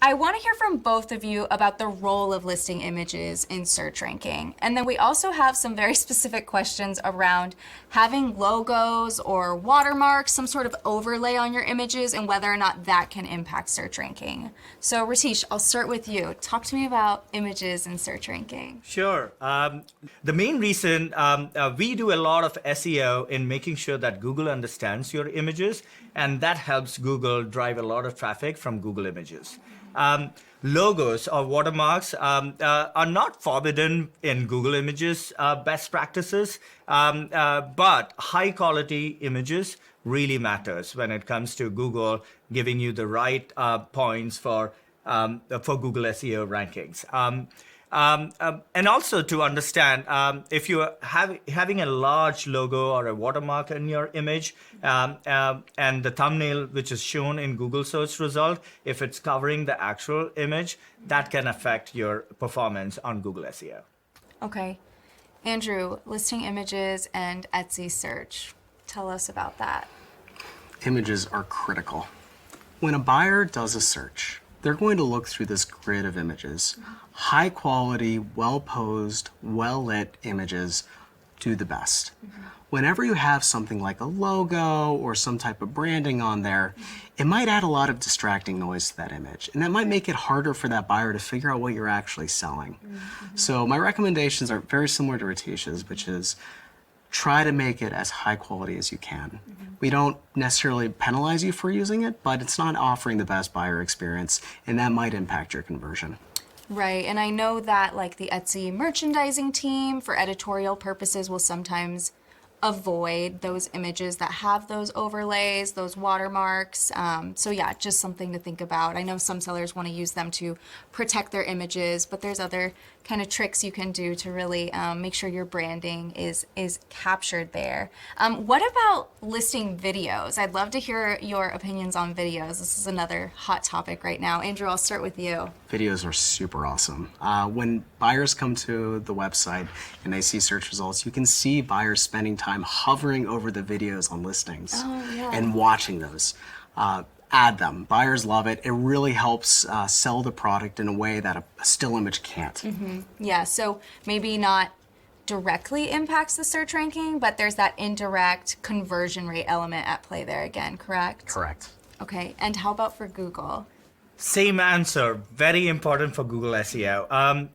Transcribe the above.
I want to hear from both of you about the role of listing images in search ranking. And then we also have some very specific questions around having logos or watermarks, some sort of overlay on your images, and whether or not that can impact search ranking. So Ratish, I'll start with you. Talk to me about images in search ranking. Sure. The main reason we do a lot of SEO in making sure that Google understands your images, and that helps Google drive a lot of traffic from Google Images. Logos or watermarks are not forbidden in Google Images best practices, but high quality images really matters when it comes to Google giving you the right points for Google SEO rankings. And also to understand if you're having a large logo or a watermark in your image and the thumbnail which is shown in Google search result, if it's covering the actual image, that can affect your performance on Google SEO. Okay. Andrew, listing images and Etsy search. Tell us about that. Images are critical. When a buyer does a search, they're going to look through this grid of images. High quality, well posed, well lit images do the best. Whenever you have something like a logo or some type of branding on there, it might add a lot of distracting noise to that image. And that might make it harder for that buyer to figure out what you're actually selling. So my recommendations are very similar to Ratish's, which is try to make it as high quality as you can. We don't necessarily penalize you for using it, but it's not offering the best buyer experience, and that might impact your conversion. Right, and I know that like the Etsy merchandising team for editorial purposes will sometimes avoid those images that have those overlays, those watermarks. So yeah, just something to think about. I know some sellers want to use them to protect their images, but there's other kind of tricks you can do to really make sure your branding is captured there. What about listing videos? I'd love to hear your opinions on videos. This is another hot topic right now. Andrew, I'll start with you. Videos are super awesome. When buyers come to the website and they see search results, you can see buyers spending time hovering over the videos on listings and watching those. Add them. Buyers love it. It really helps sell the product in a way that a still image can't. Yeah, so maybe not directly impacts the search ranking, but there's that indirect conversion rate element at play there again, correct? Correct. Okay, and how about for Google? Same answer. Very important for Google SEO.